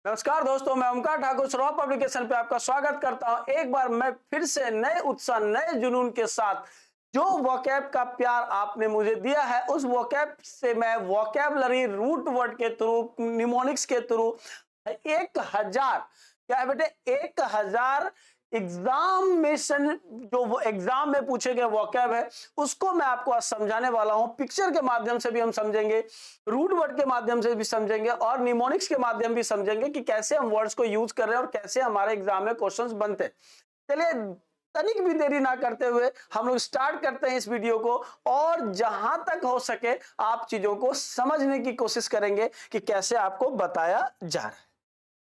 नमस्कार दोस्तों, मैं ओमकार ठाकुर सौरभ पब्लिकेशन पे आपका स्वागत करता हूं। एक बार मैं फिर से नए उत्साह नए जुनून के साथ जो वोकैब का प्यार आपने मुझे दिया है उस वोकैब से मैं वोकैबलरी रूट वर्ड के थ्रू निमोनिक्स के थ्रू 1000 क्या है बेटे 1000 एग्जामिनेशन जो वो एग्जाम में पूछे गए वोकैब है उसको मैं आपको आज समझाने वाला हूं। पिक्चर के माध्यम से भी हम समझेंगे, रूट वर्ड के माध्यम से भी समझेंगे और निमोनिक्स के माध्यम भी समझेंगे कि कैसे हम वर्ड्स को यूज कर रहे हैं और कैसे हमारे एग्जाम में क्वेश्चंस बनते हैं। चलिए तनिक भी देरी ना करते हुए हम लोग स्टार्ट करते हैं इस वीडियो को और जहां तक हो सके आप चीजों को समझने की कोशिश करेंगे कि कैसे आपको बताया जा रहा है।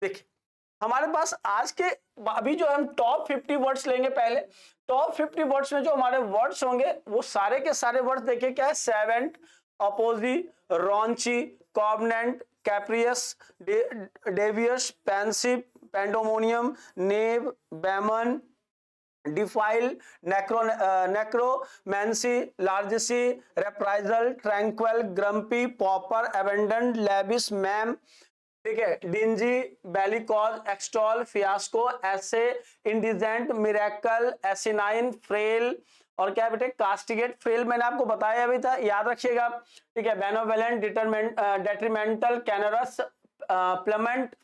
देखिए हमारे पास आज के अभी जो हम टॉप 50 वर्ड्स लेंगे। पहले टॉप 50 वर्ड्स में जो हमारे वर्ड्स होंगे वो सारे के सारे वर्ड्स देखिए क्या है। Savant, apogee, raunchy, covenant, capricious, devious, pensive, pandemonium, knave, bemoan, defile, necromancy, largesse, reprisal, tranquil, grumpy, pauper, abundant, lavish, ma'am, ठीक है, dingy, bellicose, extol, fiasco, essay, indigent, miracle, asinine, frail और क्या बेटे कास्टिगेट। फ्रेल मैंने आपको बताया अभी था, याद रखिएगा। ठीक है, benevolent, detrimental, canorous, plummet,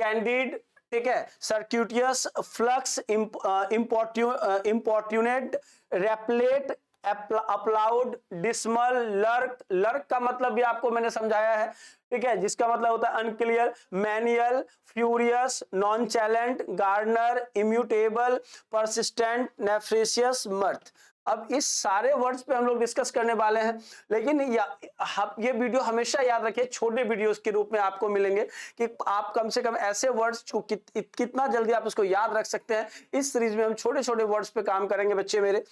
candid, ठीक है, circuitous, flux, importunate, replete, applaud, dismal, lurk. Lurk का मतलब भी आपको मैंने समझाया है, ठीक है, जिसका मतलब होता है unclear, manual, furious, nonchalant, gardener, immutable, persistent, nefarious, mirth. अब इस सारे वर्ड्स पे हम लोग डिस्कस करने वाले हैं, लेकिन ये वीडियो हमेशा याद रखिए छोटे वीडियोस के रूप में आपको मिलेंगे कि आप कम से कम ऐसे वर्ड्स कितना जल्दी आप उसको याद रख सकते हैं। इस सीरीज में हम छोटे छोटे वर्ड्स पे काम करेंगे बच्चे मेरे।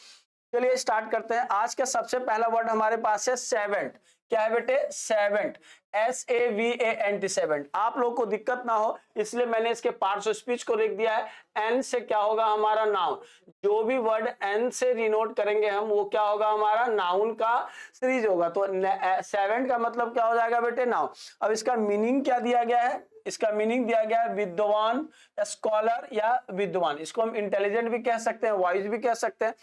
चलिए स्टार्ट करते हैं। आज का सबसे पहला वर्ड हमारे पास है सेवेंट। क्या है बेटे? Seventh, SAVANT, seventh. आप लोग को दिक्कत ना हो इसलिए मैंने इसके पार्ट्स ऑफ स्पीच को लिख दिया है। एन से क्या होगा हमारा नाउन। जो भी वर्ड एन से डिनोट करेंगे हम वो क्या होगा हमारा नाउन का सीरीज होगा। तो सेवेंट का मतलब क्या हो जाएगा बेटे? नाउन। अब इसका मीनिंग क्या दिया गया है? इसका मीनिंग दिया गया है विद्वान, स्कॉलर या विद्वान। इसको हम इंटेलिजेंट भी कह सकते हैं, वाइज भी कह सकते हैं।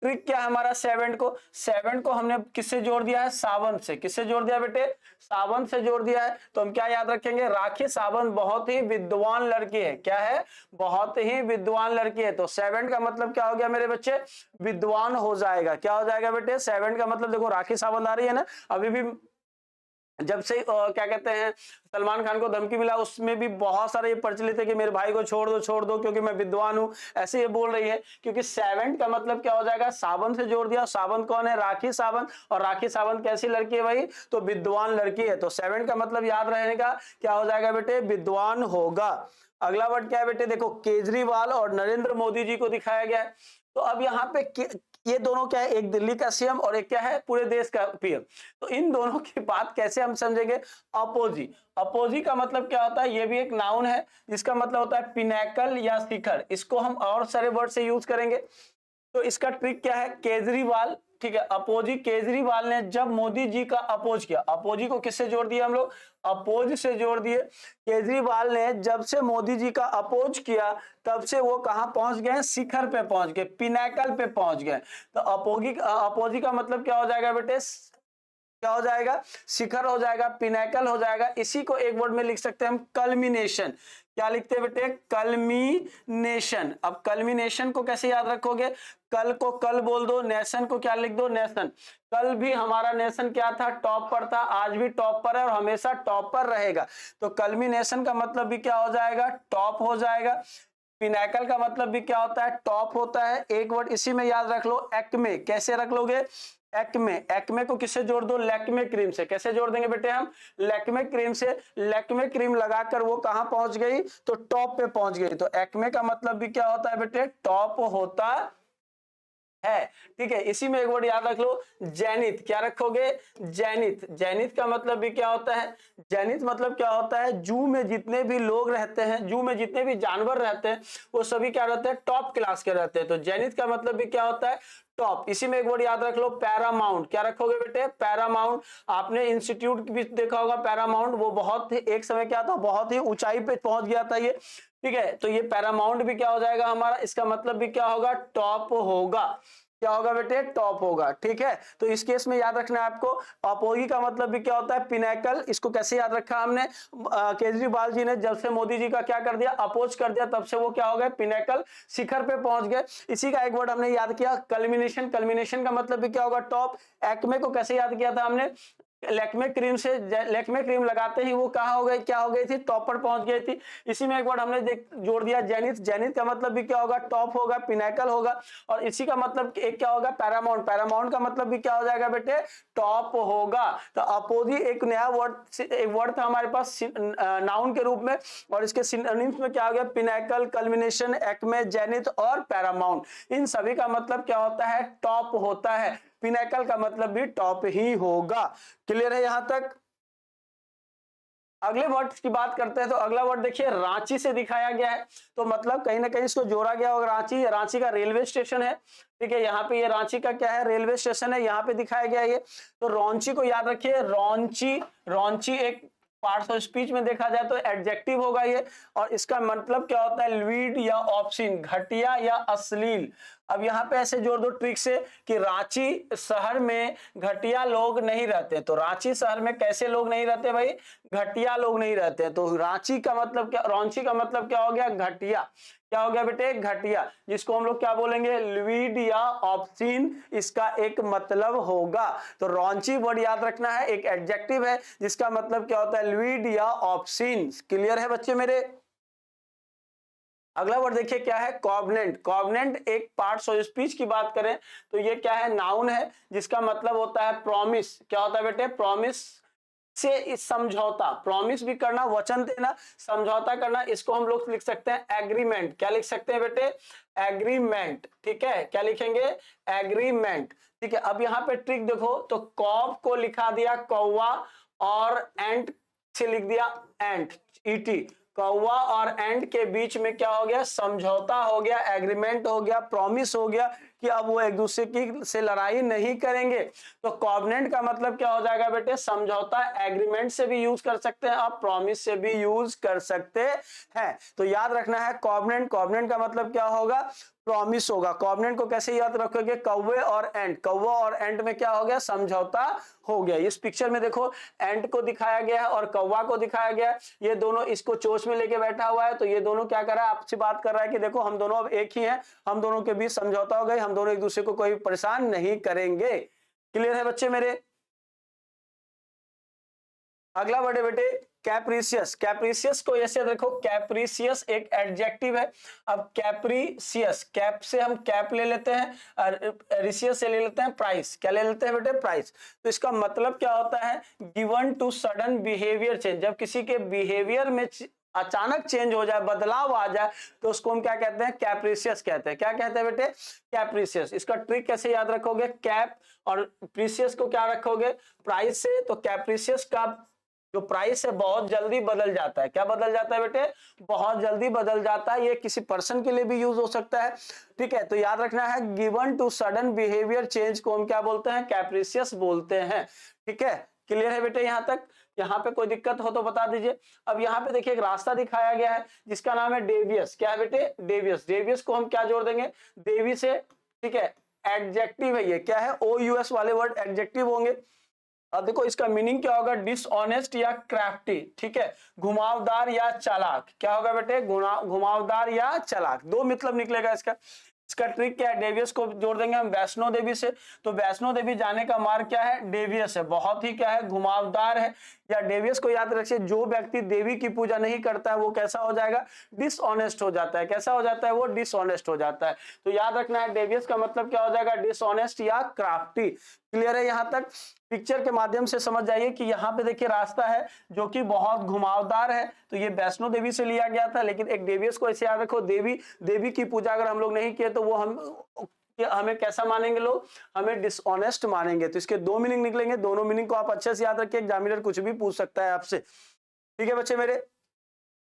ट्रिक क्या है हमारा सेवेंट को? सेवेंट को हमने किससे जोड़ दिया है? सावन से। किससे जोड़ दिया बेटे? सावन से जोड़ दिया है। तो हम क्या याद रखेंगे? राखी सावंत बहुत ही विद्वान लड़की है। क्या है? बहुत ही विद्वान लड़की है। तो सेवेंट का मतलब क्या हो गया मेरे बच्चे? विद्वान हो जाएगा। क्या हो जाएगा बेटे? सेवेंट का मतलब देखो राखी सावंत आ रही है ना, अभी भी जब से क्या कहते हैं सलमान खान को धमकी मिला उसमें भी बहुत सारे ये प्रचलित है कि मेरे भाई को छोड़ दो क्योंकि मैं विद्वान हूं, ऐसे ये बोल रही है। क्योंकि सेवेंट का मतलब क्या हो जाएगा? सावंत से जोड़ दिया। सावंत कौन है? राखी सावंत। और राखी सावंत कैसी लड़की है भाई? तो विद्वान लड़की है। तो सेवेंट का मतलब याद रहने का क्या हो जाएगा बेटे? विद्वान होगा। अगला वर्ड क्या है बेटे? देखो केजरीवाल और नरेंद्र मोदी जी को दिखाया गया है। तो अब यहाँ पे ये दोनों क्या है? एक दिल्ली का सीएम और एक क्या है? पूरे देश का पीएम। तो इन दोनों की बात कैसे हम समझेंगे? अपोजी। अपोजी का मतलब क्या होता है? ये भी एक नाउन है जिसका मतलब होता है पिनैकल या शिखर। इसको हम और सारे वर्ड से यूज करेंगे। तो इसका ट्रिक क्या है? केजरीवाल, ठीक है, अपोजी। केजरीवाल ने जब मोदी जी का अपोज किया, अपोजी को किससे जोड़ दिया हम लोग? अपोज से जोड़ दिए। केजरीवाल ने जब से मोदी जी का अपोज किया तब से वो कहां पहुंच गए? शिखर पे पहुंच गए, पिनाकल पे पहुंच गए। तो अपोजी का मतलब क्या हो जाएगा बेटे? क्या हो जाएगा? शिखर हो जाएगा, पिनाकल हो जाएगा। इसी को एक वर्ड में लिख सकते हैं हम कल्मिनेशन। क्या लिखते हैं बेटे? कल्मिनेशन। अब कल्मिनेशन को कैसे याद रखोगे? कल को कल बोल दो, नेशन को क्या लिख दो? नेशन। कल भी हमारा नेशन क्या था? टॉप पर था, आज भी टॉप पर है और हमेशा टॉप पर रहेगा। तो कल्मिनेशन का मतलब भी क्या हो जाएगा? टॉप हो जाएगा। पिनाकल का मतलब भी क्या होता है? टॉप होता है। एक वर्ड इसी में याद रख लो, एक्मे। कैसे रख लोगे? एक्मे। एक्मे को किससे जोड़ दो? लैक्मे क्रीम से। कैसे जोड़ देंगे बेटे हम? लैक्मे क्रीम से। लैक्मे क्रीम लगाकर वो कहां पहुंच गई? तो टॉप पे पहुंच गई। तो एक्मे का मतलब भी क्या होता है बेटे? टॉप होता है। ठीक है, इसी में एक वर्ड याद रख लो, जैनित। क्या रखोगे? जैनित। जैनित का मतलब भी क्या होता है? जैनित मतलब क्या होता है? जू में जितने भी लोग रहते हैं, जू में जितने भी जानवर रहते हैं वो सभी क्या रहते हैं? टॉप क्लास के रहते हैं। तो जैनित का मतलब भी क्या होता है? टॉप। इसी में एक वर्ड याद रख लो, पैरामाउंट। क्या रखोगे बेटे? पैरामाउंट। आपने इंस्टीट्यूट भी देखा होगा पैरामाउंट, वो बहुत ही एक समय क्या था, बहुत ही ऊंचाई पे पहुंच गया था ये, ठीक है। तो ये पैरामाउंट भी क्या हो जाएगा हमारा, इसका मतलब भी क्या होगा, टॉप होगा। क्या होगा बेटे? टॉप होगा, ठीक है। तो इस केस में याद रखना है आपको, अपोगी का मतलब भी क्या होता है, पिनैकल। इसको कैसे याद रखा हमने, केजरीवाल जी ने जब से मोदी जी का क्या कर दिया, अपोज कर दिया, तब से वो क्या हो गए, पिनैकल, शिखर पे पहुंच गए। इसी का एक वर्ड हमने याद किया, कल्मिनेशन। कल्मिनेशन का मतलब भी क्या होगा, टॉप। एक्मे को कैसे याद किया था हमने, लैक्मे क्रीम से, लैक्मे क्रीम लगाते ही वो कहा हो गई, क्या हो गई थी, टॉप पर पहुंच गई थी। इसी में एक वर्ड हमने जोड़ दिया, जेनिथ। जेनिथ का मतलब भी क्या होगा, टॉप होगा, पिनैकल होगा। और इसी का मतलब एक क्या होगा, पैरामाउंट। पैरामाउंट का मतलब भी क्या हो जाएगा बेटे, टॉप होगा। तो अपोजी एक नया वर्ड, एक वर्ड था हमारे पास नाउन के रूप में, और इसके सिनोनिम्स में क्या हो गया, पिनैकल, कल्मिनेशन, एक्मे, जेनिथ और पैरामाउंट। इन सभी का मतलब क्या होता है, टॉप होता है। पिनैकल का मतलब भी टॉप ही होगा। क्लियर है यहां तक? अगले वर्ड की बात करते हैं, तो अगला वर्ड देखिए, रांची से दिखाया गया है। तो मतलब कहीं ना कहीं इसको जोड़ा गया होगा, रांची। रांची का रेलवे स्टेशन है, ठीक है। यहाँ पे ये रांची का क्या है, रेलवे स्टेशन है, यहाँ पे दिखाया गया है ये। तो रौंची को याद रखिए, रौंची। रौंची एक पार्ट्स ऑफ स्पीच में देखा जाए तो एडजेक्टिव होगा ये, और इसका मतलब क्या होता है, लवीड या ऑब्सीन, घटिया या अश्लील। अब यहाँ पे ऐसे जोड़ दो ट्रिक से कि रांची शहर में घटिया लोग नहीं रहते। तो रांची शहर में कैसे लोग नहीं रहते भाई, घटिया लोग नहीं रहते। तो रांची का मतलब क्या, रौंची का मतलब क्या हो गया, घटिया। क्या हो गया बेटे, घटिया, जिसको हम लोग क्या बोलेंगे, लवीड या ऑब्सीन, इसका एक मतलब होगा। तो रौंची वर्ड याद रखना है, एक एडजेक्टिव है जिसका मतलब क्या होता है, लवीड या ऑब्सीन। क्लियर है बच्चे मेरे? अगला वर्ड देखिए क्या है, कॉवनेंट। कॉवनेंट एक पार्ट्स ऑफ स्पीच की बात करें तो ये क्या है, नाउन है, जिसका मतलब होता है प्रॉमिस। क्या होता है बेटे, प्रॉमिस से इस समझौता, प्रॉमिस भी करना, वचन देना, समझौता करना, इसको हम लोग लिख सकते हैं एग्रीमेंट। क्या लिख सकते हैं बेटे, एग्रीमेंट, ठीक है। क्या लिखेंगे, एग्रीमेंट, ठीक है। अब यहाँ पे ट्रिक देखो, तो कॉव को लिखा दिया कौवा, और एंट से लिख दिया एंट, ईटी। कौवा और एंट के बीच में क्या हो गया, समझौता हो गया, एग्रीमेंट हो गया, प्रॉमिस हो गया कि अब वो एक दूसरे की से लड़ाई नहीं करेंगे। तो कॉवनेंट का मतलब क्या हो जाएगा बेटे, समझौता। एग्रीमेंट से भी यूज कर सकते हैं आप, प्रॉमिस से भी यूज कर सकते हैं। तो याद रखना है कॉवनेंट। कॉवनेंट का मतलब क्या होगा, प्रॉमिस होगा। कॉवनेंट को कैसे याद रखोगे, कौवे और एंट, कौवा और एंट में क्या हो गया, समझौता हो गया। इस पिक्चर में देखो एंट को दिखाया गया है और कौवा को दिखाया गया है, ये दोनों इसको चोंच में लेके बैठा हुआ है। तो ये दोनों क्या कर रहा है, आपसे बात कर रहा है कि देखो हम दोनों अब एक ही हैं, हम दोनों के बीच समझौता हो गई, हम दोनों एक दूसरे को कोई परेशान नहीं करेंगे। क्लियर है बच्चे मेरे? अगला वर्ड है बेटे कैप्रिसियस। कैप्रिसियस को ऐसे देखो, कैप्रिसियस एक एडजेक्टिव है। अब कैप्रिसियस, कैप से हम कैप ले लेते हैं, और रिसियस से ले लेते हैं प्राइस। क्या ले लेते हैं बेटे, प्राइस। तो इसका मतलब क्या होता है, given to sudden behaviour change. जब किसी के बिहेवियर में अचानक चेंज हो जाए, बदलाव आ जाए, तो उसको हम क्या कहते हैं, कैप्रिसियस कहते हैं। क्या कहते हैं बेटे, कैप्रिसियस। इसका ट्रिक कैसे याद रखोगे, कैप और प्रीसियस को क्या रखोगे, प्राइस से। तो कैप्रिसियस का जो प्राइस है बहुत जल्दी बदल जाता है। क्या बदल जाता है बेटे, बहुत जल्दी बदल जाता है। ये किसी पर्सन के लिए भी यूज हो सकता है, ठीक है। तो याद रखना है, given to sudden behaviour change को हम क्या बोलते हैं, कैप्रिसियस बोलते हैं, ठीक है। क्लियर है बेटे यहां तक? यहाँ पे कोई दिक्कत हो तो बता दीजिए। अब यहाँ पे देखिए एक रास्ता दिखाया गया है जिसका नाम है डेवियस। क्या है बेटे, डेवियस। डेवियस को हम क्या जोड़ देंगे, देवी से, ठीक है। एडजेक्टिव है ये, क्या है, ओ यूएस वाले वर्ड एडजेक्टिव होंगे। अब देखो इसका मीनिंग क्या होगा, डिसऑनेस्ट या क्राफ्टी, ठीक है, घुमावदार या चालाक। क्या होगा बेटे, घुमावदार या चालाक, दो मतलब निकलेगा इसका। इसका ट्रिक क्या है, डेवियस को जोड़ देंगे हम वैष्णो देवी से। तो वैष्णो देवी जाने का मार्ग क्या है, डेवियस है, बहुत ही क्या है, घुमावदार है। या डेवियस को याद रखिए, जो व्यक्ति देवी की पूजा नहीं करता है वो कैसा हो जाएगा, डिसऑनेस्ट हो जाता है। कैसा हो जाता है, वो डिसऑनेस्ट हो जाता है। तो याद रखना है, डेवियस का मतलब क्या हो जाएगा, डिसऑनेस्ट या क्राफ्टी। क्लियर है यहां तक? पिक्चर के माध्यम से समझ जाइए कि यहाँ पे देखिए रास्ता है जो कि बहुत घुमावदार है। तो ये वैष्णो देवी से लिया गया था, लेकिन एक डेवियस को ऐसे याद रखो, देवी की पूजा अगर हम लोग नहीं किए तो वो हमें कैसा मानेंगे लोग, हमें डिसऑनेस्ट मानेंगे। तो इसके दो मीनिंग निकलेंगे, दोनों मीनिंग को आप अच्छे से याद रखिए, एग्जामिनर कुछ भी पूछ सकता है आपसे, ठीक है बच्चे मेरे।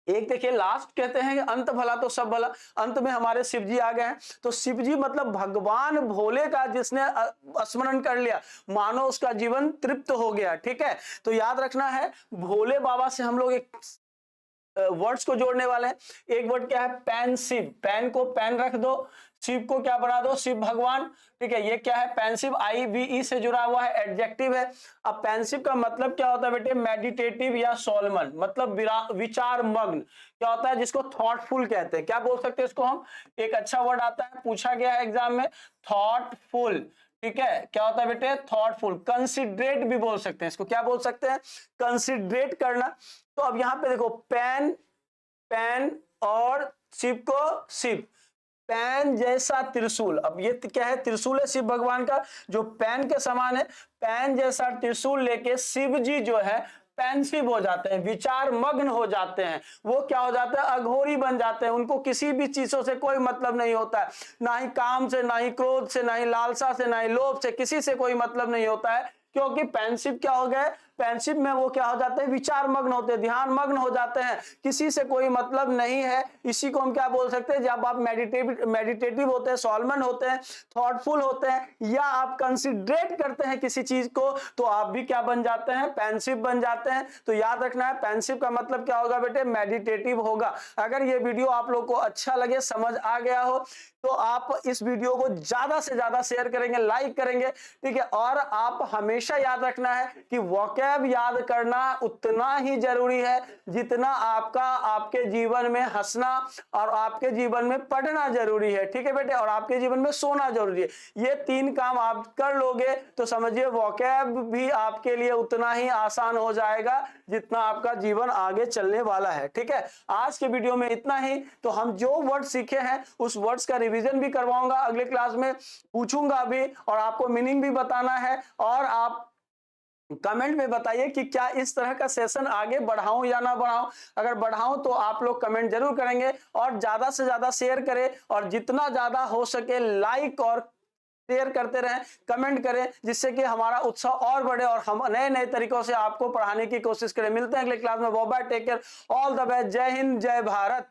एक देखिए लास्ट कहते हैं कि अंत भला तो सब भला, अंत में हमारे शिव जी आ गए हैं। तो शिव जी मतलब भगवान भोले का जिसने स्मरण कर लिया, मानो उसका जीवन तृप्त हो गया। ठीक है, तो याद रखना है भोले बाबा से हम लोग एक वर्ड्स को जोड़ने वाले हैं। एक वर्ड क्या है, पैन शिव, पैन को पैन रख दो, शिव को क्या बना दो, शिव भगवान। ठीक है, ये क्या है, पैंसिव, IVE से जुड़ा हुआ है, एडजेक्टिव है। अब पैंसिव का मतलब क्या होता है बेटे, मेडिटेटिव या सोलमन, मतलब विचार मग्न। क्या होता है, जिसको थॉटफुल कहते हैं। क्या बोल सकते हैं इसको हम, एक अच्छा वर्ड आता है, पूछा गया है एग्जाम में, थॉटफुल। ठीक है, क्या होता है बेटे, थॉटफुल। कंसिडरेट भी बोल सकते हैं इसको, क्या बोल सकते हैं, कंसिडरेट करना। तो अब यहां पे देखो, पैन, पैन और शिव को शिव, पैन जैसा त्रिशूल। अब ये क्या है, त्रिशूल है शिव भगवान का, जो पैन के समान है। पैन जैसा त्रिशूल लेके शिव जी जो है पेंसिव हो जाते हैं, विचार मग्न हो जाते हैं। वो क्या हो जाते हैं, अघोरी बन जाते हैं। उनको किसी भी चीजों से कोई मतलब नहीं होता है, ना ही काम से, ना ही क्रोध से, ना ही लालसा से, ना ही लोभ से, किसी से कोई मतलब नहीं होता है। क्योंकि पेंसिव क्या हो गए, पेंसिव में वो क्या हो जाते हैं, विचार मग्न होते हैं, ध्यान मग्न हो जाते हैं, किसी से कोई मतलब नहीं है। इसी को हम क्या बोल सकते हैं, जब आप मेडिटेटिव होते हैं, सॉलमन होते हैं, थॉटफुल होते हैं, या आप कंसिडरेट करते हैं किसी चीज को, तो आप भी क्या बन जाते हैं, पेंसिव बन जाते हैं। तो याद रखना है, पेंसिव का मतलब क्या होगा बेटे, मेडिटेटिव होगा। अगर ये वीडियो आप लोग को अच्छा लगे, समझ आ गया हो, तो आप इस वीडियो को ज्यादा से ज्यादा शेयर करेंगे, लाइक करेंगे। ठीक है, और आप हमेशा याद रखना है कि वोकैब याद करना उतना ही जरूरी है जितना आपका आपके जीवन में हंसना और आपके जीवन में पढ़ना जरूरी है। ठीक है बेटे, और आपके जीवन में सोना जरूरी है। ये 3 काम आप कर लोगे तो समझिए वोकैब भी आपके लिए उतना ही आसान हो जाएगा जितना आपका जीवन आगे चलने वाला है। ठीक है, आज के वीडियो में इतना ही। तो हम जो वर्ड सीखे हैं उस वर्ड्स का रिवीजन भी करवाऊंगा अगले क्लास में, पूछूंगा भी, और आपको मीनिंग भी बताना है। और आप कमेंट में बताइए कि क्या इस तरह का सेशन आगे बढ़ाऊं या ना बढ़ाऊं। अगर बढ़ाऊं तो आप लोग कमेंट जरूर करेंगे, और ज्यादा से ज्यादा शेयर करें, और जितना ज्यादा हो सके लाइक और शेयर करते रहें, कमेंट करें, जिससे कि हमारा उत्साह और बढ़े और हम नए नए तरीकों से आपको पढ़ाने की कोशिश करें। मिलते हैं अगले क्लास में। Bye bye, take care, all the best, जय हिंद, जय भारत।